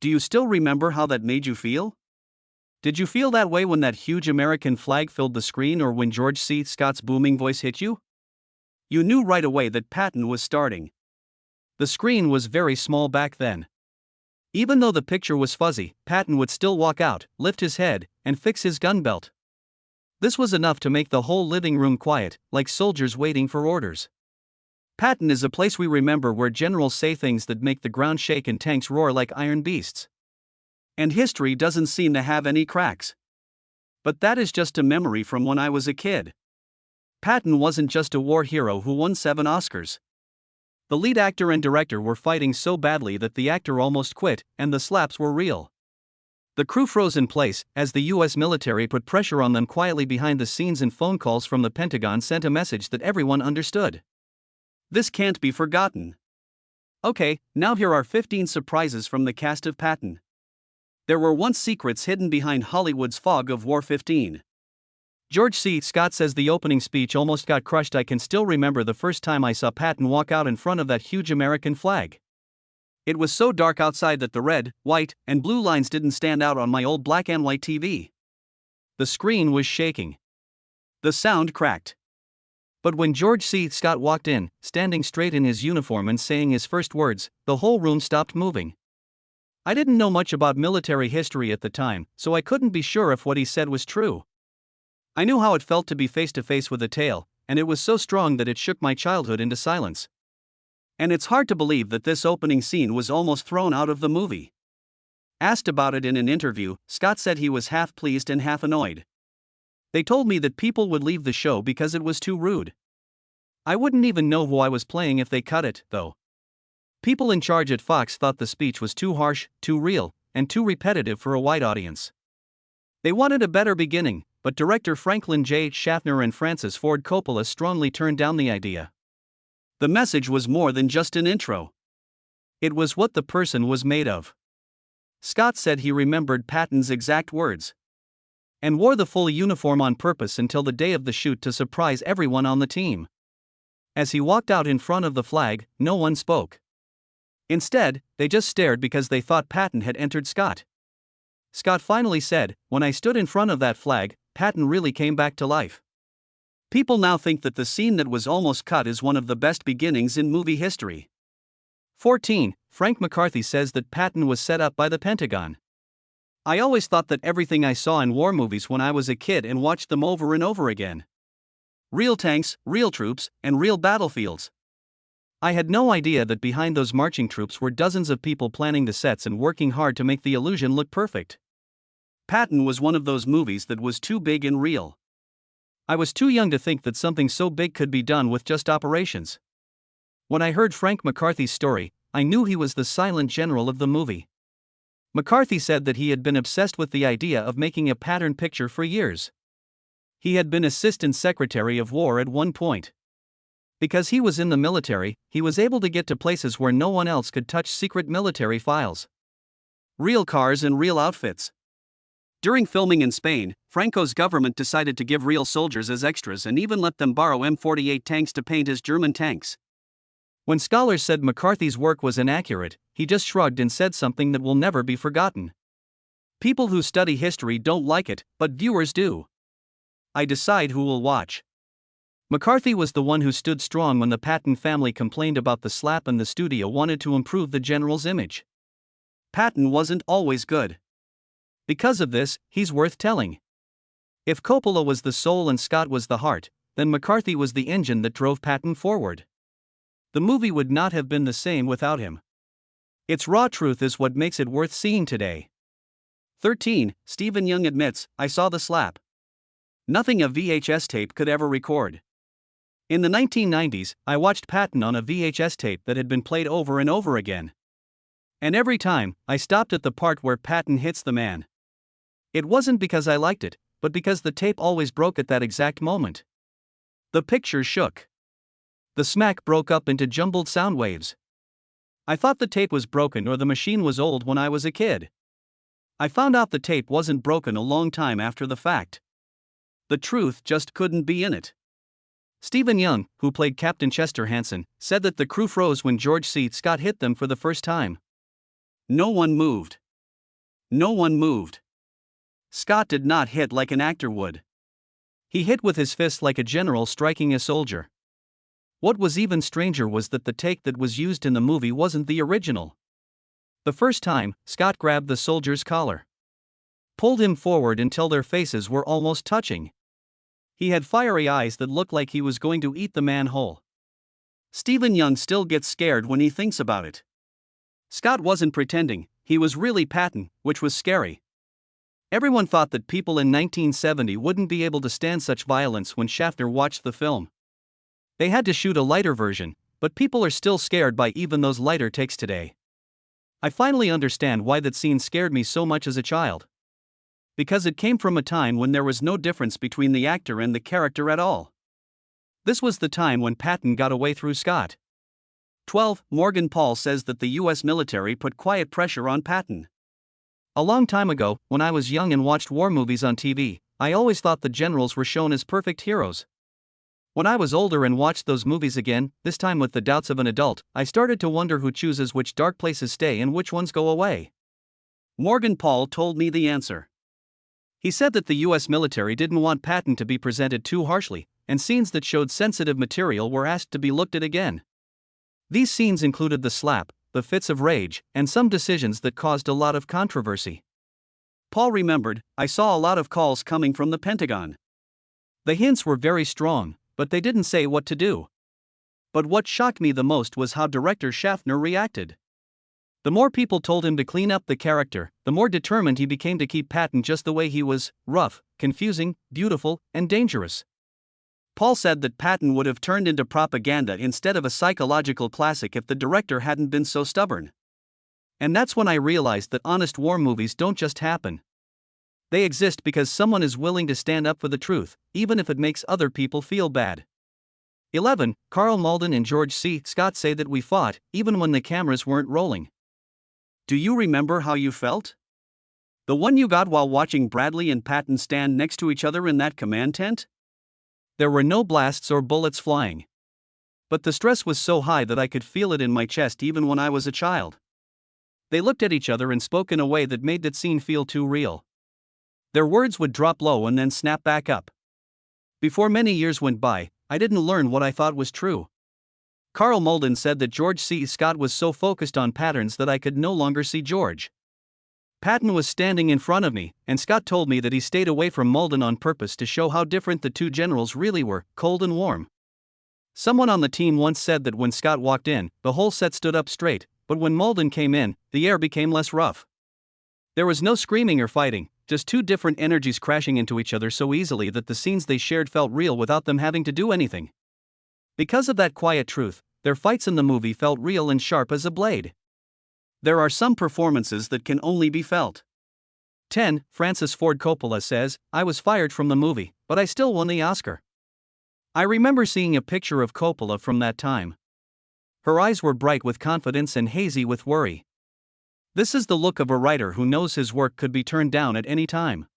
Do you still remember how that made you feel? Did you feel that way when that huge American flag filled the screen or when George C. Scott's booming voice hit you? You knew right away that Patton was starting. The screen was very small back then. Even though the picture was fuzzy, Patton would still walk out, lift his head, and fix his gun belt. This was enough to make the whole living room quiet, like soldiers waiting for orders. Patton is a place we remember where generals say things that make the ground shake and tanks roar like iron beasts. And history doesn't seem to have any cracks. But that is just a memory from when I was a kid. Patton wasn't just a war hero who won 7 Oscars. The lead actor and director were fighting so badly that the actor almost quit, and the slaps were real. The crew froze in place as the US military put pressure on them quietly behind the scenes, and phone calls from the Pentagon sent a message that everyone understood. This can't be forgotten. Okay, now here are 15 surprises from the cast of Patton. There were once secrets hidden behind Hollywood's fog of war. 15. George C. Scott says the opening speech almost got crushed. I can still remember the first time I saw Patton walk out in front of that huge American flag. It was so dark outside that the red, white, and blue lines didn't stand out on my old black and white TV. The screen was shaking. The sound cracked. But when George C. Scott walked in, standing straight in his uniform and saying his first words, the whole room stopped moving. I didn't know much about military history at the time, so I couldn't be sure if what he said was true. I knew how it felt to be face to face with a tale, and it was so strong that it shook my childhood into silence. And it's hard to believe that this opening scene was almost thrown out of the movie. Asked about it in an interview, Scott said he was half pleased and half annoyed. They told me that people would leave the show because it was too rude. I wouldn't even know who I was playing if they cut it, though. People in charge at Fox thought the speech was too harsh, too real, and too repetitive for a white audience. They wanted a better beginning, but director Franklin J. Schaffner and Francis Ford Coppola strongly turned down the idea. The message was more than just an intro. It was what the person was made of. Scott said he remembered Patton's exact words. And wore the full uniform on purpose until the day of the shoot to surprise everyone on the team. As he walked out in front of the flag, no one spoke. Instead, they just stared because they thought Patton had entered Scott. Scott finally said, "When I stood in front of that flag, Patton really came back to life." People now think that the scene that was almost cut is one of the best beginnings in movie history. 14. Frank McCarthy says that Patton was set up by the Pentagon. I always thought that everything I saw in war movies when I was a kid and watched them over and over again. Real tanks, real troops, and real battlefields. I had no idea that behind those marching troops were dozens of people planning the sets and working hard to make the illusion look perfect. Patton was one of those movies that was too big and real. I was too young to think that something so big could be done with just operations. When I heard Frank McCarthy's story, I knew he was the silent general of the movie. McCarthy said that he had been obsessed with the idea of making a pattern picture for years. He had been Assistant Secretary of War at one point. Because he was in the military, he was able to get to places where no one else could touch secret military files. Real cars and real outfits. During filming in Spain, Franco's government decided to give real soldiers as extras and even let them borrow M48 tanks to paint as German tanks. When scholars said McCarthy's work was inaccurate, he just shrugged and said something that will never be forgotten. People who study history don't like it, but viewers do. I decide who will watch. McCarthy was the one who stood strong when the Patton family complained about the slap and the studio wanted to improve the general's image. Patton wasn't always good. Because of this, he's worth telling. If Coppola was the soul and Scott was the heart, then McCarthy was the engine that drove Patton forward. The movie would not have been the same without him. Its raw truth is what makes it worth seeing today. 13. Stephen Young admits, "I saw the slap." Nothing a VHS tape could ever record. In the 1990s, I watched Patton on a VHS tape that had been played over and over again. And every time, I stopped at the part where Patton hits the man. It wasn't because I liked it, but because the tape always broke at that exact moment. The picture shook. The smack broke up into jumbled sound waves. I thought the tape was broken or the machine was old when I was a kid. I found out the tape wasn't broken a long time after the fact. The truth just couldn't be in it. Stephen Young, who played Captain Chester Hansen, said that the crew froze when George C. Scott hit them for the first time. No one moved. No one moved. Scott did not hit like an actor would. He hit with his fist like a general striking a soldier. What was even stranger was that the take that was used in the movie wasn't the original. The first time, Scott grabbed the soldier's collar, pulled him forward until their faces were almost touching. He had fiery eyes that looked like he was going to eat the man whole. Stephen Young still gets scared when he thinks about it. Scott wasn't pretending, he was really Patton, which was scary. Everyone thought that people in 1970 wouldn't be able to stand such violence when Schaffner watched the film. They had to shoot a lighter version, but people are still scared by even those lighter takes today. I finally understand why that scene scared me so much as a child. Because it came from a time when there was no difference between the actor and the character at all. This was the time when Patton got away through Scott. 12. Morgan Paul says that the US military put quiet pressure on Patton. A long time ago, when I was young and watched war movies on TV, I always thought the generals were shown as perfect heroes. When I was older and watched those movies again, this time with the doubts of an adult, I started to wonder who chooses which dark places stay and which ones go away. Morgan Paul told me the answer. He said that the US military didn't want Patton to be presented too harshly, and scenes that showed sensitive material were asked to be looked at again. These scenes included the slap, the fits of rage, and some decisions that caused a lot of controversy. Paul remembered, I saw a lot of calls coming from the Pentagon. The hints were very strong, but they didn't say what to do. But what shocked me the most was how director Schaffner reacted. The more people told him to clean up the character, the more determined he became to keep Patton just the way he was: rough, confusing, beautiful, and dangerous. Paul said that Patton would have turned into propaganda instead of a psychological classic if the director hadn't been so stubborn. And that's when I realized that honest war movies don't just happen. They exist because someone is willing to stand up for the truth, even if it makes other people feel bad. 11. Carl Malden and George C. Scott say that we fought, even when the cameras weren't rolling. Do you remember how you felt? The one you got while watching Bradley and Patton stand next to each other in that command tent? There were no blasts or bullets flying. But the stress was so high that I could feel it in my chest even when I was a child. They looked at each other and spoke in a way that made that scene feel too real. Their words would drop low and then snap back up. Before many years went by, I didn't learn what I thought was true. Carl Malden said that George C. Scott was so focused on patterns that I could no longer see George. Patton was standing in front of me, and Scott told me that he stayed away from Malden on purpose to show how different the two generals really were, cold and warm. Someone on the team once said that when Scott walked in, the whole set stood up straight, but when Malden came in, the air became less rough. There was no screaming or fighting, just two different energies crashing into each other so easily that the scenes they shared felt real without them having to do anything. Because of that quiet truth, their fights in the movie felt real and sharp as a blade. There are some performances that can only be felt. 10. Francis Ford Coppola says, I was fired from the movie, but I still won the Oscar. I remember seeing a picture of Coppola from that time. Her eyes were bright with confidence and hazy with worry. This is the look of a writer who knows his work could be turned down at any time.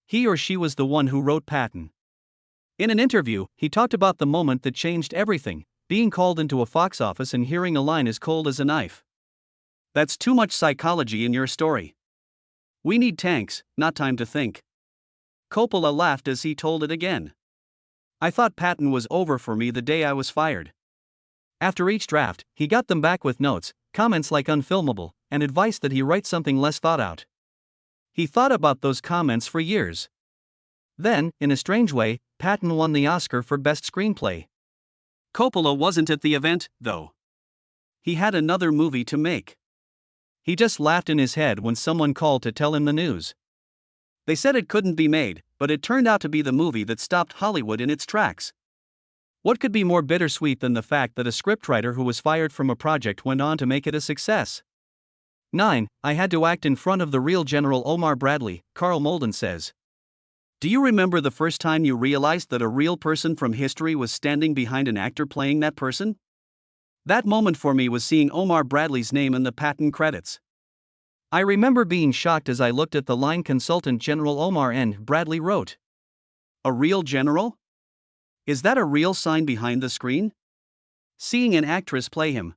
He or she was the one who wrote Patton. In an interview, he talked about the moment that changed everything, being called into a Fox office and hearing a line as cold as a knife. That's too much psychology in your story. We need tanks, not time to think. Coppola laughed as he told it again. I thought Patton was over for me the day I was fired. After each draft, he got them back with notes, comments like unfilmable, and advice that he write something less thought out. He thought about those comments for years. Then, in a strange way, Patton won the Oscar for Best Screenplay. Coppola wasn't at the event, though. He had another movie to make. He just laughed in his head when someone called to tell him the news. They said it couldn't be made, but it turned out to be the movie that stopped Hollywood in its tracks. What could be more bittersweet than the fact that a scriptwriter who was fired from a project went on to make it a success? 9. I had to act in front of the real General Omar Bradley, Carl Malden says. Do you remember the first time you realized that a real person from history was standing behind an actor playing that person? That moment for me was seeing Omar Bradley's name in the Patton credits. I remember being shocked as I looked at the line consultant General Omar N. Bradley wrote. A real general? Is that a real sign behind the screen? Seeing an actress play him.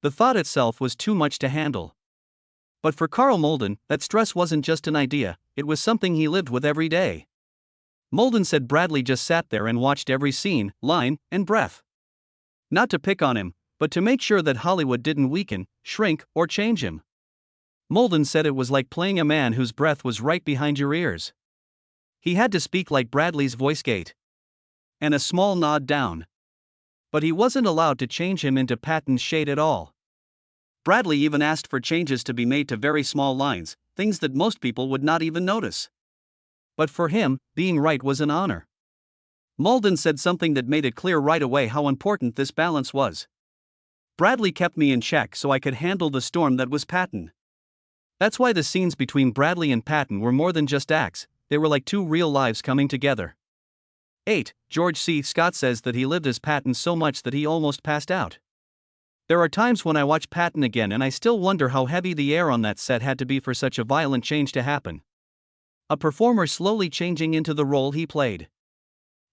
The thought itself was too much to handle. But for Carl Malden, that stress wasn't just an idea, it was something he lived with every day. Malden said Bradley just sat there and watched every scene, line, and breath. Not to pick on him, but to make sure that Hollywood didn't weaken, shrink, or change him. Malden said it was like playing a man whose breath was right behind your ears. He had to speak like Bradley's voice gate. And a small nod down. But he wasn't allowed to change him into Patton's shade at all. Bradley even asked for changes to be made to very small lines, things that most people would not even notice. But for him, being right was an honor. Malden said something that made it clear right away how important this balance was. Bradley kept me in check so I could handle the storm that was Patton. That's why the scenes between Bradley and Patton were more than just acts, they were like two real lives coming together. 8. George C. Scott says that he lived as Patton so much that he almost passed out. There are times when I watch Patton again and I still wonder how heavy the air on that set had to be for such a violent change to happen. A performer slowly changing into the role he played.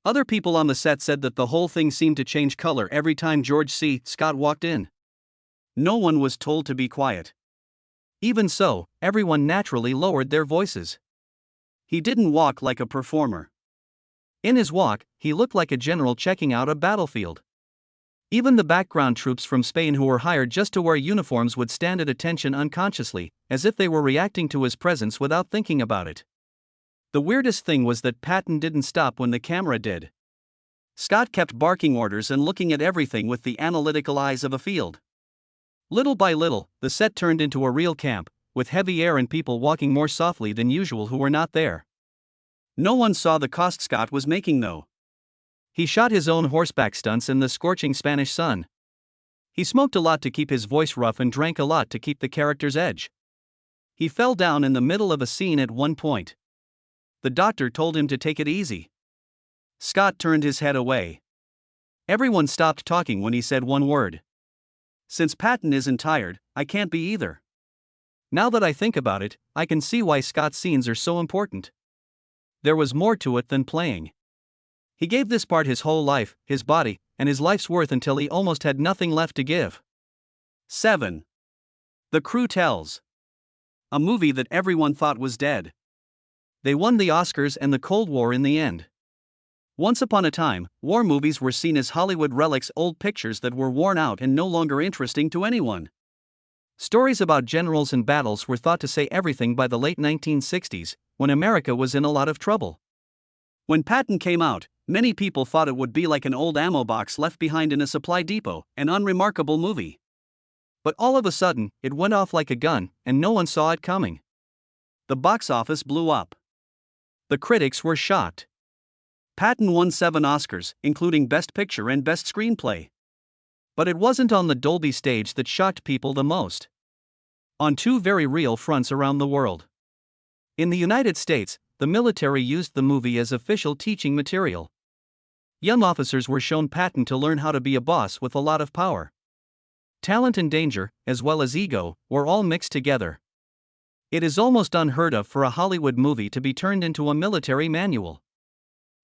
Other people on the set said that the whole thing seemed to change color every time George C. Scott walked in. No one was told to be quiet. Even so, everyone naturally lowered their voices. He didn't walk like a performer. In his walk, he looked like a general checking out a battlefield. Even the background troops from Spain who were hired just to wear uniforms would stand at attention unconsciously, as if they were reacting to his presence without thinking about it. The weirdest thing was that Patton didn't stop when the camera did. Scott kept barking orders and looking at everything with the analytical eyes of a field. Little by little, the set turned into a real camp, with heavy air and people walking more softly than usual who were not there. No one saw the cost Scott was making though. He shot his own horseback stunts in the scorching Spanish sun. He smoked a lot to keep his voice rough and drank a lot to keep the character's edge. He fell down in the middle of a scene at one point. The doctor told him to take it easy. Scott turned his head away. Everyone stopped talking when he said one word. Since Patton isn't tired, I can't be either. Now that I think about it, I can see why Scott's scenes are so important. There was more to it than playing. He gave this part his whole life, his body, and his life's worth until he almost had nothing left to give. 7. The Crew Tells. A movie that everyone thought was dead. They won the Oscars and the Cold War in the end. Once upon a time, war movies were seen as Hollywood relics, old pictures that were worn out and no longer interesting to anyone. Stories about generals and battles were thought to say everything by the late 1960s, when America was in a lot of trouble. When Patton came out, many people thought it would be like an old ammo box left behind in a supply depot, an unremarkable movie. But all of a sudden, it went off like a gun, and no one saw it coming. The box office blew up. The critics were shocked. Patton won 7 Oscars, including Best Picture and Best Screenplay. But it wasn't on the Dolby stage that shocked people the most. On 2 very real fronts around the world. In the United States, the military used the movie as official teaching material. Young officers were shown Patton to learn how to be a boss with a lot of power. Talent and danger, as well as ego, were all mixed together. It is almost unheard of for a Hollywood movie to be turned into a military manual.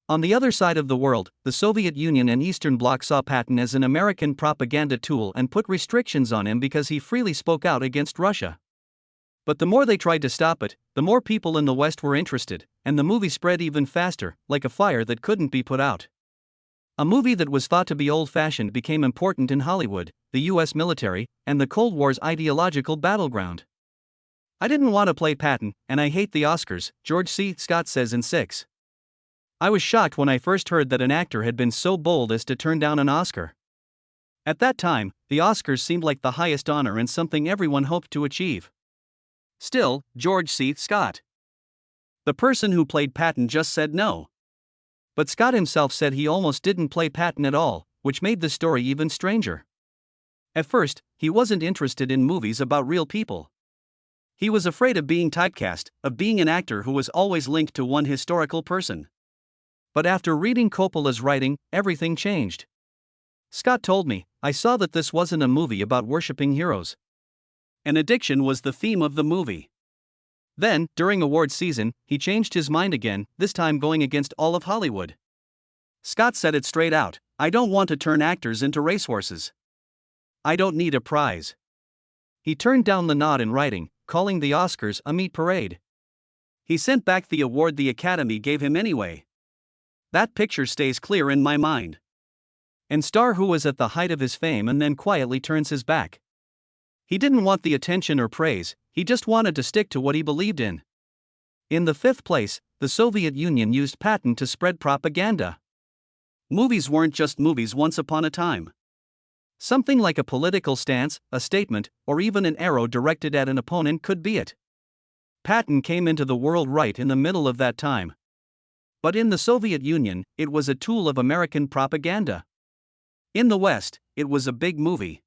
On the other side of the world, the Soviet Union and Eastern Bloc saw Patton as an American propaganda tool and put restrictions on him because he freely spoke out against Russia. But the more they tried to stop it, the more people in the West were interested, and the movie spread even faster, like a fire that couldn't be put out. A movie that was thought to be old-fashioned became important in Hollywood, the U.S. military, and the Cold War's ideological battleground. I didn't want to play Patton, and I hate the Oscars, George C. Scott says in 6. I was shocked when I first heard that an actor had been so bold as to turn down an Oscar. At that time, the Oscars seemed like the highest honor and something everyone hoped to achieve. Still, George C. Scott, the person who played Patton, just said no. But Scott himself said he almost didn't play Patton at all, which made the story even stranger. At first, he wasn't interested in movies about real people. He was afraid of being typecast, of being an actor who was always linked to one historical person. But after reading Coppola's writing, everything changed. Scott told me, I saw that this wasn't a movie about worshipping heroes. An addiction was the theme of the movie. Then, during awards season, he changed his mind again, this time going against all of Hollywood. Scott said it straight out, I don't want to turn actors into racehorses. I don't need a prize. He turned down the nod in writing, calling the Oscars a meat parade. He sent back the award the Academy gave him anyway. That picture stays clear in my mind. And star who was at the height of his fame and then quietly turns his back. He didn't want the attention or praise, he just wanted to stick to what he believed in. In the fifth place, the Soviet Union used Patton to spread propaganda. Movies weren't just movies once upon a time. Something like a political stance, a statement, or even an arrow directed at an opponent could be it. Patton came into the world right in the middle of that time. But in the Soviet Union, it was a tool of American propaganda. In the West, it was a big movie.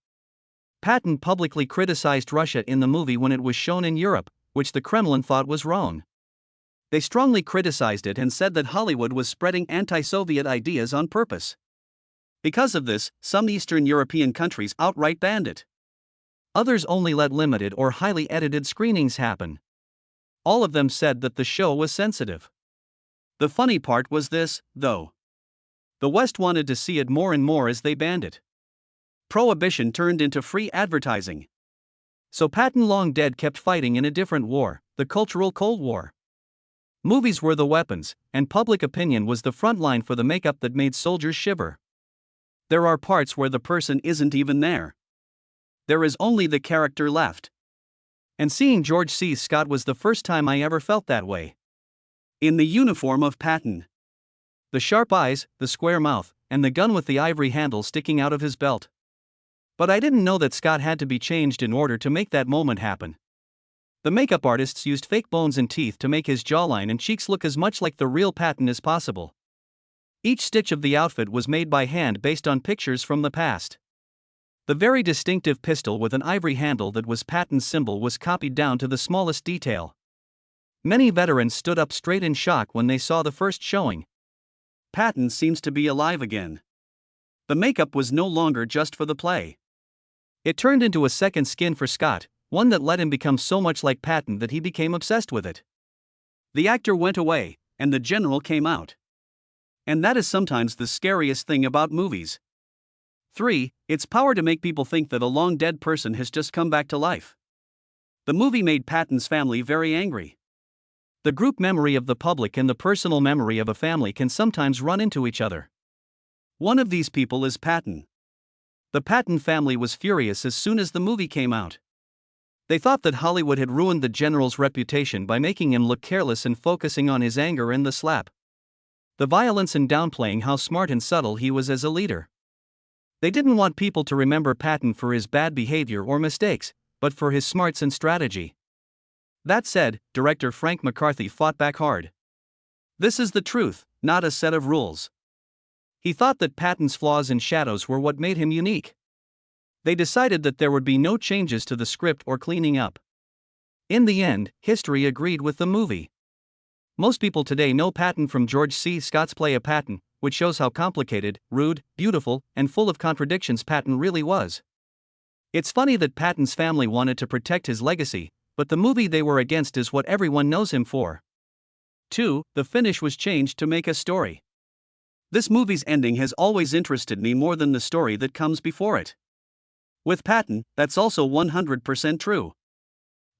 Patton publicly criticized Russia in the movie when it was shown in Europe, which the Kremlin thought was wrong. They strongly criticized it and said that Hollywood was spreading anti-Soviet ideas on purpose. Because of this, some Eastern European countries outright banned it. Others only let limited or highly edited screenings happen. All of them said that the show was sensitive. The funny part was this, though. The West wanted to see it more and more as they banned it. Prohibition turned into free advertising. So Patton, long dead, kept fighting in a different war, the cultural Cold War. Movies were the weapons, and public opinion was the front line for the makeup that made soldiers shiver. There are parts where the person isn't even there. There is only the character left. And seeing George C. Scott was the first time I ever felt that way. In the uniform of Patton. The sharp eyes, the square mouth, and the gun with the ivory handle sticking out of his belt. But I didn't know that Scott had to be changed in order to make that moment happen. The makeup artists used fake bones and teeth to make his jawline and cheeks look as much like the real Patton as possible. Each stitch of the outfit was made by hand based on pictures from the past. The very distinctive pistol with an ivory handle that was Patton's symbol was copied down to the smallest detail. Many veterans stood up straight in shock when they saw the first showing. Patton seems to be alive again. The makeup was no longer just for the play. It turned into a second skin for Scott, one that let him become so much like Patton that he became obsessed with it. The actor went away, and the general came out. And that is sometimes the scariest thing about movies. 3. Its power to make people think that a long dead person has just come back to life. The movie made Patton's family very angry. The group memory of the public and the personal memory of a family can sometimes run into each other. One of these people is Patton. The Patton family was furious as soon as the movie came out. They thought that Hollywood had ruined the general's reputation by making him look careless and focusing on his anger and the slap. The violence and downplaying how smart and subtle he was as a leader. They didn't want people to remember Patton for his bad behavior or mistakes, but for his smarts and strategy. That said, director Frank McCarthy fought back hard. This is the truth, not a set of rules. He thought that Patton's flaws and shadows were what made him unique. They decided that there would be no changes to the script or cleaning up. In the end, history agreed with the movie. Most people today know Patton from George C. Scott's play A Patton, which shows how complicated, rude, beautiful, and full of contradictions Patton really was. It's funny that Patton's family wanted to protect his legacy, but the movie they were against is what everyone knows him for. 2. The finish was changed to make a story. This movie's ending has always interested me more than the story that comes before it. With Patton, that's also 100% true.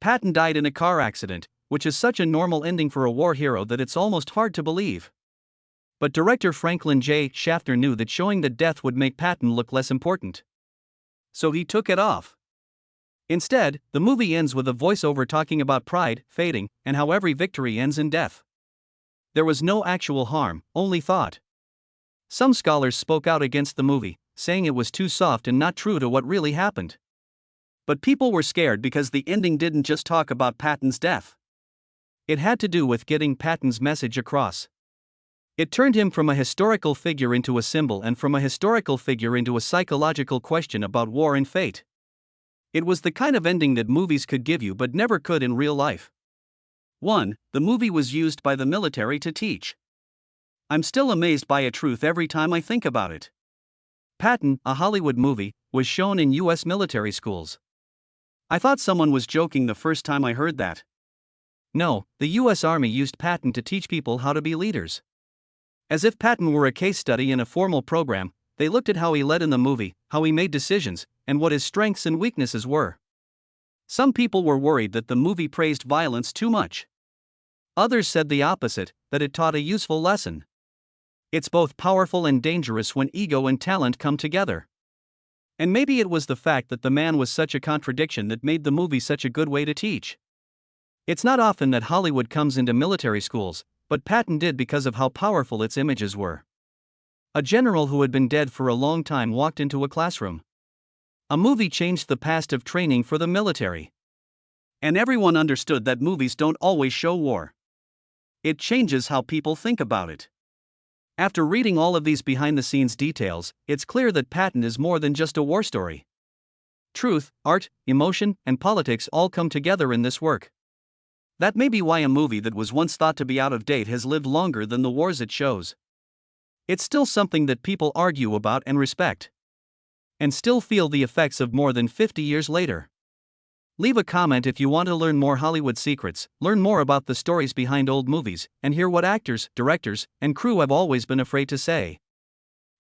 Patton died in a car accident, which is such a normal ending for a war hero that it's almost hard to believe. But director Franklin J. Schaffner knew that showing that death would make Patton look less important. So he took it off. Instead, the movie ends with a voiceover talking about pride fading and how every victory ends in death. There was no actual harm, only thought. Some scholars spoke out against the movie, saying it was too soft and not true to what really happened. But people were scared because the ending didn't just talk about Patton's death. It had to do with getting Patton's message across. It turned him from a historical figure into a symbol and from a historical figure into a psychological question about war and fate. It was the kind of ending that movies could give you but never could in real life. 1. The movie was used by the military to teach. I'm still amazed by a truth every time I think about it. Patton, a Hollywood movie, was shown in U.S. military schools. I thought someone was joking the first time I heard that. No, the U.S. Army used Patton to teach people how to be leaders. As if Patton were a case study in a formal program, they looked at how he led in the movie, how he made decisions, and what his strengths and weaknesses were. Some people were worried that the movie praised violence too much. Others said the opposite, that it taught a useful lesson. It's both powerful and dangerous when ego and talent come together. And maybe it was the fact that the man was such a contradiction that made the movie such a good way to teach. It's not often that Hollywood comes into military schools, but Patton did because of how powerful its images were. A general who had been dead for a long time walked into a classroom. A movie changed the past of training for the military. And everyone understood that movies don't always show war. It changes how people think about it. After reading all of these behind-the-scenes details, it's clear that Patton is more than just a war story. Truth, art, emotion, and politics all come together in this work. That may be why a movie that was once thought to be out of date has lived longer than the wars it shows. It's still something that people argue about and respect. And still feel the effects of more than 50 years later. Leave a comment if you want to learn more Hollywood secrets, learn more about the stories behind old movies, and hear what actors, directors, and crew have always been afraid to say.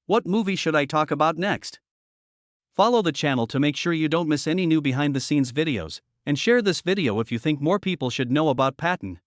What movie should I talk about next? Follow the channel to make sure you don't miss any new behind-the-scenes videos, and share this video if you think more people should know about Patton.